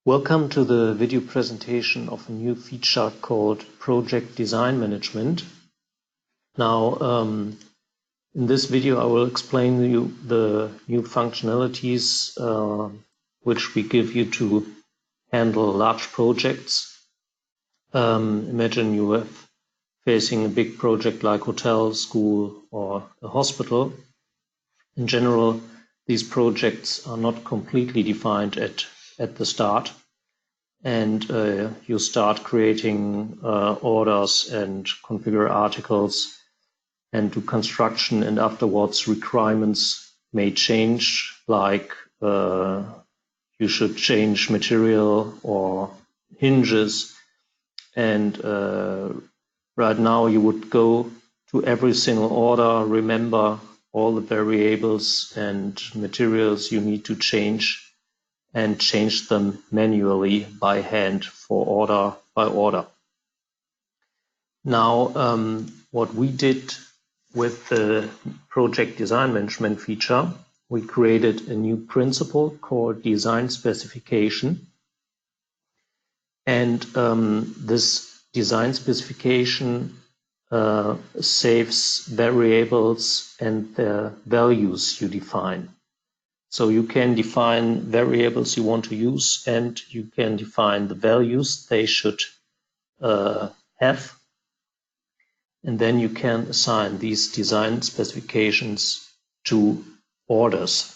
Welcome to the video presentation of a new feature called Project Design Management. Now, in this video, I will explain to you the new functionalities which we give you to handle large projects. Imagine you are facing a big project like hotel, school, or a hospital. In general, these projects are not completely defined at the start, and you start creating orders and configure articles and do construction, and afterwards requirements may change, like you should change material or hinges, and right now you would go to every single order, remember all the variables and materials you need to change, and change them manually by hand for order by order. Now, what we did with the Project Design Management feature, we created a new principle called Design Specification. And this design specification saves variables and the values you define. So you can define variables you want to use, and you can define the values they should have. And then you can assign these design specifications to orders.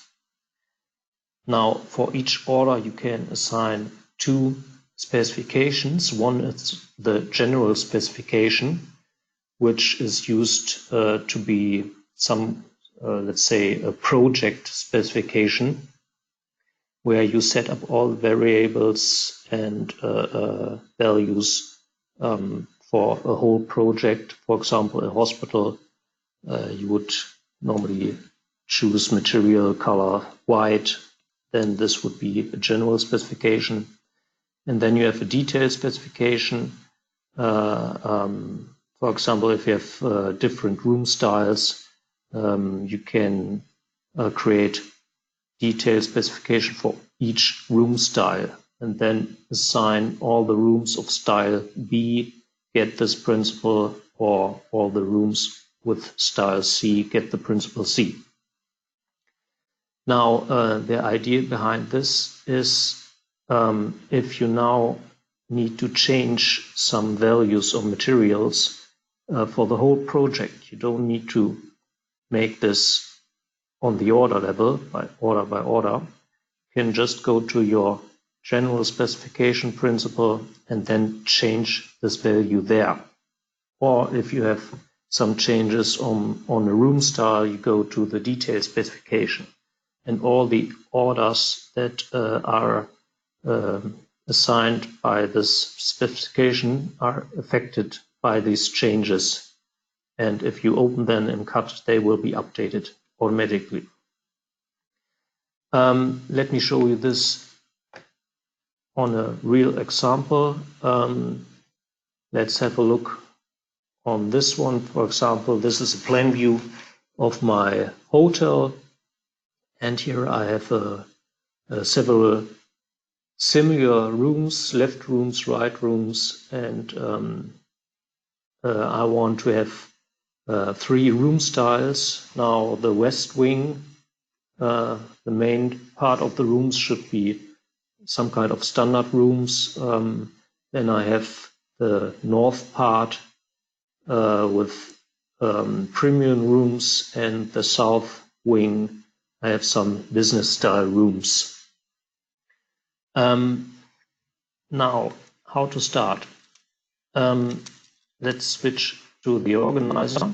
Now, for each order, you can assign two specifications. One is the general specification, which is used to be some let's say a project specification, where you set up all the variables and values for a whole project. For example, a hospital, you would normally choose material color white, then this would be a general specification. And then you have a detailed specification. For example, if you have different room styles, you can create detailed specification for each room style, and then assign all the rooms of style B get this principle, or all the rooms with style C get the principle C. Now, the idea behind this is if you now need to change some values or materials for the whole project, you don't need to make this on the order level, by order. You can just go to your general specification principle and then change this value there. Or if you have some changes on a room style, you go to the detailed specification. And all the orders that are assigned by this specification are affected by these changes. And if you open them in CAD, they will be updated automatically. Let me show you this on a real example. Let's have a look on this one. For example, this is a plan view of my hotel. And here I have several similar rooms, left rooms, right rooms, and I want to have 3 room styles. Now, the west wing, the main part of the rooms should be some kind of standard rooms. Then I have the north part with premium rooms, and the south wing, I have some business style rooms. Now, how to start? Let's switch to the organizer.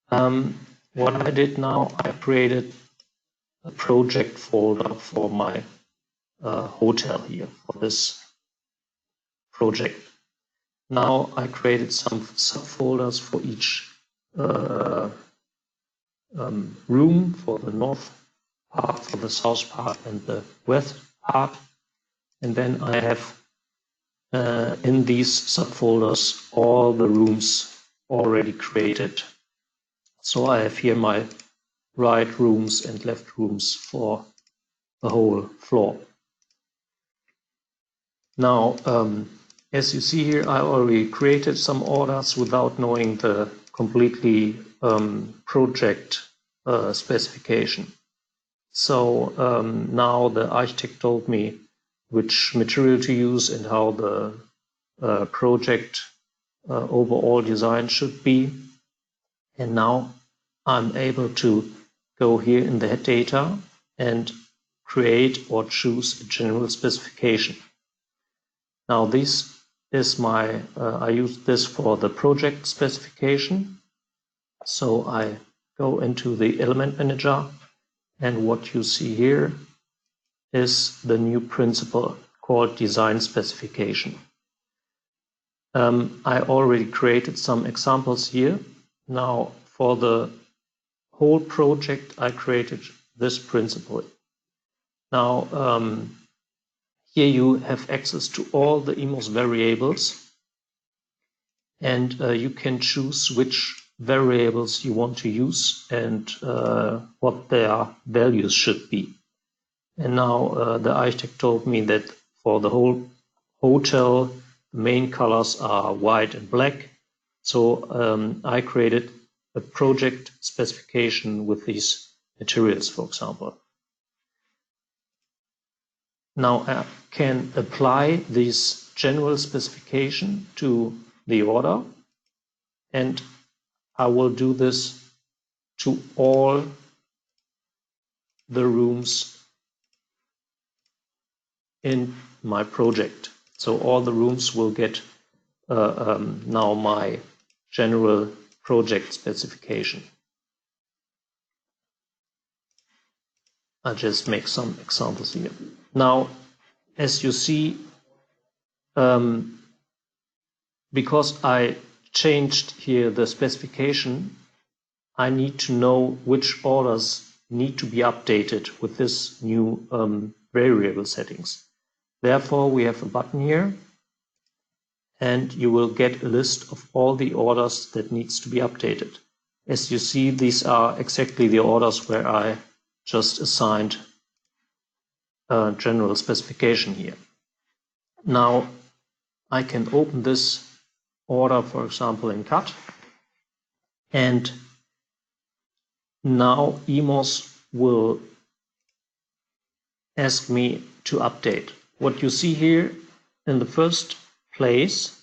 What I did now, I created a project folder for my hotel here, for this project. Now I created some subfolders for each room, for the north part, for the south part, and the west part. And then I have in these subfolders all the rooms already created. So I have here my right rooms and left rooms for the whole floor. Now, as you see here, I already created some orders without knowing the completely project specification. So now the architect told me which material to use and how the project overall design should be. And now I'm able to go here in the head data and create or choose a general specification. Now this is my, I use this for the project specification. So I go into the element manager, and what you see here is the new principle called design specification. I already created some examples here. Now for the whole project, I created this principle. Now here you have access to all the EMOS variables, and you can choose which variables you want to use and what their values should be. And now the architect told me that for the whole hotel, the main colors are white and black. So I created a project specification with these materials, for example. Now I can apply this general specification to the order, and I will do this to all the rooms in my project. So all the rooms will get now my general project specification. I'll just make some examples here. Now, as you see, because I changed here the specification, I need to know which orders need to be updated with this new variable settings. Therefore, we have a button here, and you will get a list of all the orders that needs to be updated. As you see, these are exactly the orders where I just assigned a general specification here. Now, I can open this order, for example, in CAD, and now EMOS will ask me to update. What you see here in the first place,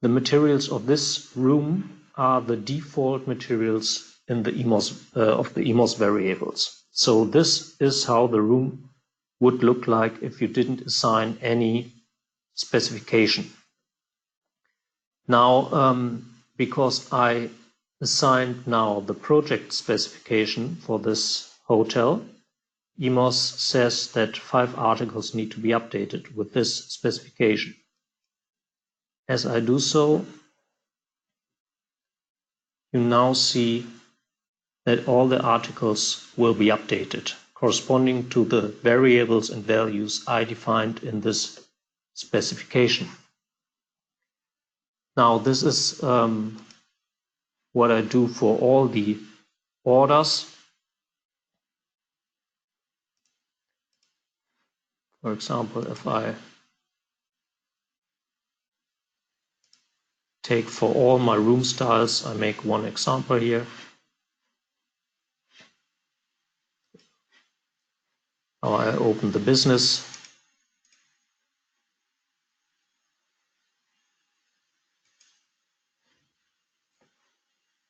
the materials of this room are the default materials in the EMOS of the EMOS variables. So this is how the room would look like if you didn't assign any specification. Now, because I assigned now the project specification for this hotel, EMOS says that 5 articles need to be updated with this specification. As I do so, you now see that all the articles will be updated, corresponding to the variables and values I defined in this specification. Now, this is what I do for all the orders. For example, if I take for all my room styles, I make one example here. Now I open the business.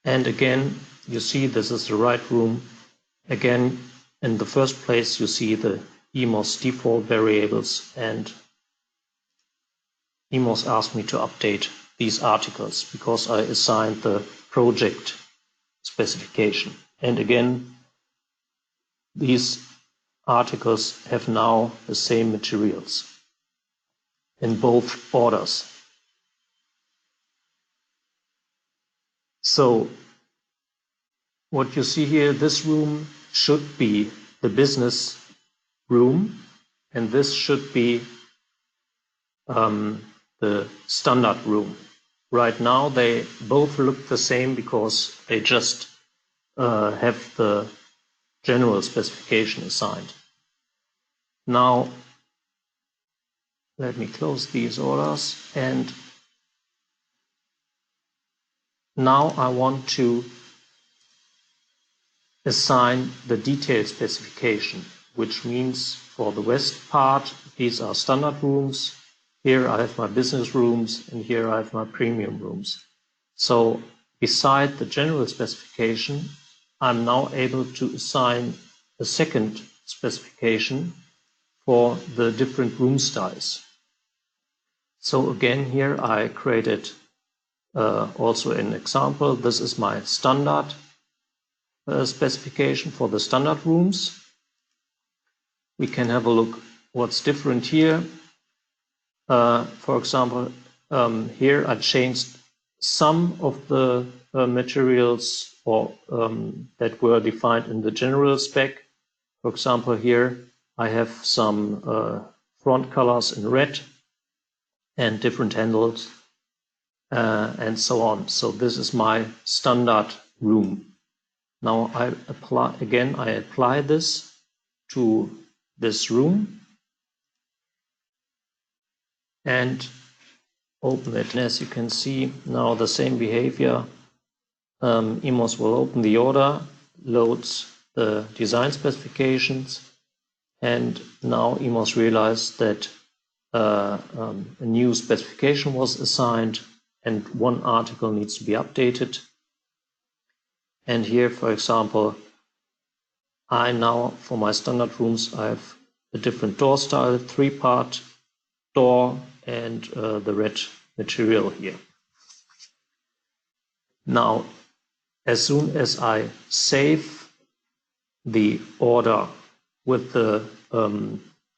And again, you see this is the right room. Again, in the first place, you see the EMOS default variables, and EMOS asked me to update these articles because I assigned the project specification. And again, these articles have now the same materials in both orders. So what you see here, this room should be the business room, and this should be the standard room. Right now they both look the same because they just have the general specification assigned. Now, let me close these orders, and now I want to assign the detailed specification, which means for the west part, these are standard rooms. Here I have my business rooms, and here I have my premium rooms. So beside the general specification, I'm now able to assign a second specification for the different room styles. So again, here I created also an example. This is my standard specification for the standard rooms. We can have a look what's different here. For example, here I changed some of the materials that were defined in the general spec. For example, here I have some front colors in red and different handles and so on. So this is my standard room. Now I apply this to this room and open it. And as you can see, now the same behavior. EMOS will open the order, loads the design specifications, and now EMOS realized that a new specification was assigned and one article needs to be updated. And here, for example, I now, for my standard rooms, I have a different door style, 3-part door, and the red material here. Now, as soon as I save the order with the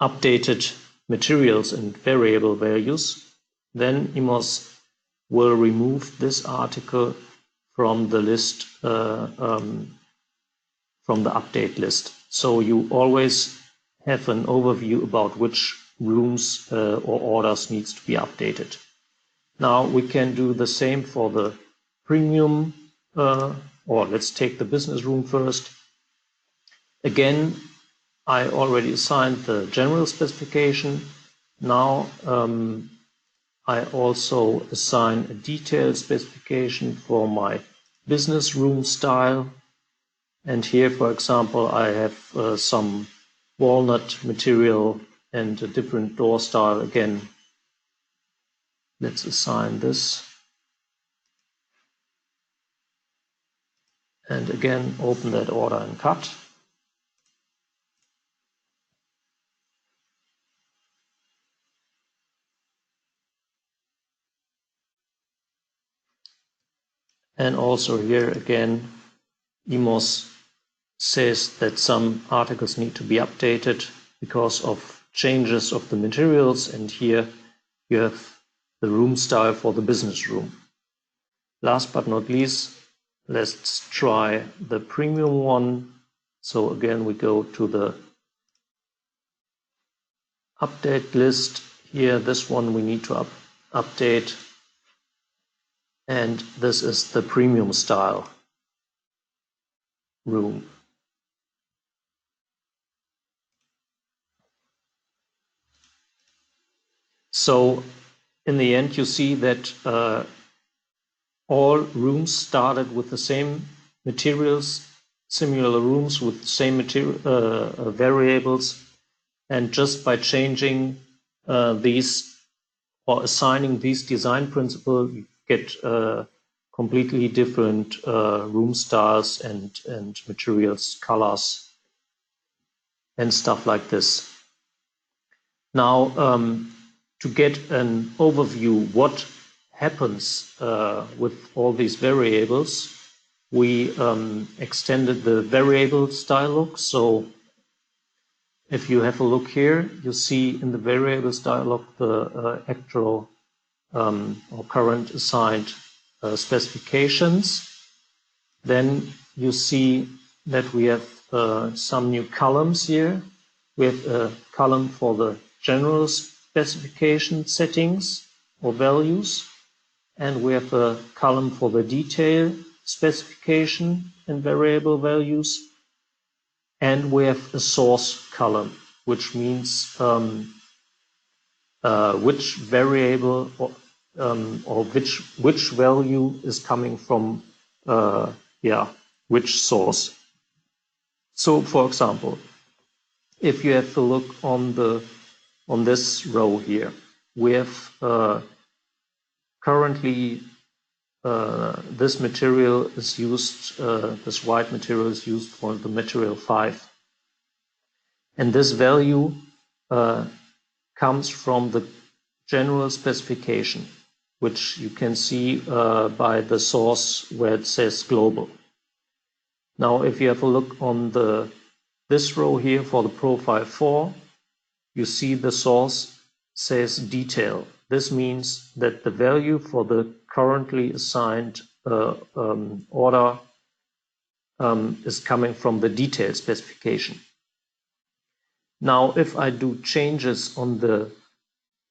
updated materials and variable values, then EMOS will remove this article from the list, from the update list. So you always have an overview about which rooms or orders needs to be updated. Now we can do the same for the premium, or let's take the business room first. Again, I already assigned the general specification. Now I also assign a detailed specification for my business room style. And here, for example, I have some walnut material and a different door style. Again, let's assign this. And again, open that order and cut. And also here again, EMOS says that some articles need to be updated because of changes of the materials, and here you have the room style for the business room. Last but not least, let's try the premium one. So again, we go to the update list. Here, this one we need to update. And this is the premium style room. So in the end, you see that all rooms started with the same materials, similar rooms with the same variables, and just by changing these or assigning these design principles, you get completely different room styles and materials, colors, and stuff like this. Now, to get an overview what happens with all these variables, we extended the variables dialog. So if you have a look here, you see in the variables dialog the actual or current assigned specifications. Then you see that we have some new columns here. We have a column for the general specification settings or values, and we have a column for the detail specification and variable values, and we have a source column, which means which variable or which value is coming from which source. So, for example, if you have to look on this row here, we have currently this material is used, this white material is used for the material 5. And this value comes from the general specification, which you can see by the source where it says global. Now, if you have a look on this row here for the profile 4, you see the source says detail. This means that the value for the currently assigned order is coming from the detail specification. Now, if I do changes on the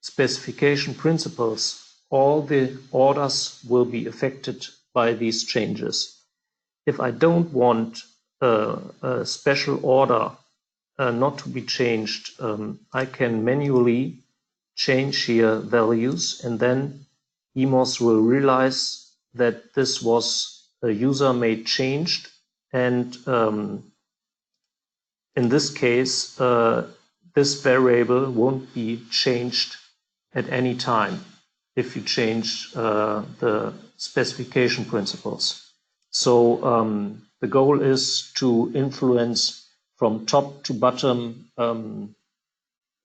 specification principles, all the orders will be affected by these changes. If I don't want a special order not to be changed, I can manually change here values, and then EMOS will realize that this was a user-made change, and in this case, this variable won't be changed at any time if you change the specification principles. So the goal is to influence from top to bottom on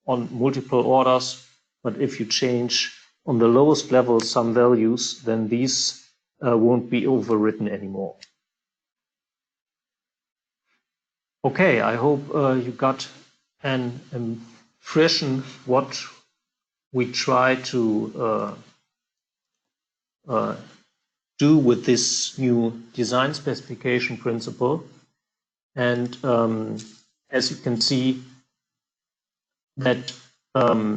multiple orders, but if you change on the lowest level some values, then these won't be overwritten anymore. Okay, I hope you got an impression what we try to do with this new design specification principle. And as you can see, that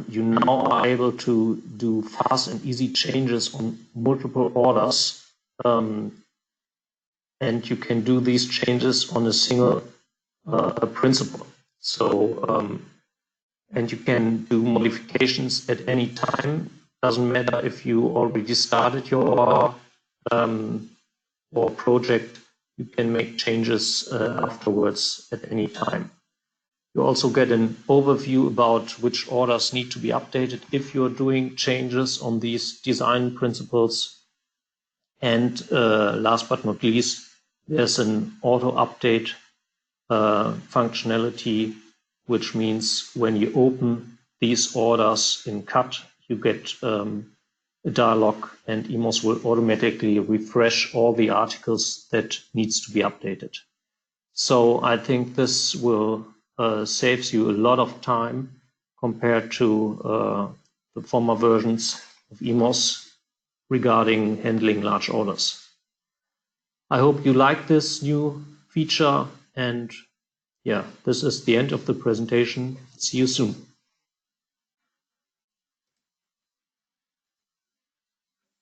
you now are able to do fast and easy changes on multiple orders, and you can do these changes on a single principle. So, and you can do modifications at any time. Doesn't matter if you already started your or project, you can make changes afterwards at any time. You also get an overview about which orders need to be updated if you're doing changes on these design principles. And last but not least, there's an auto update functionality, which means when you open these orders in CAD, you get a dialog, and EMOS will automatically refresh all the articles that needs to be updated. So I think this will saves you a lot of time compared to the former versions of EMOS regarding handling large orders. I hope you like this new feature, and yeah, this is the end of the presentation. See you soon.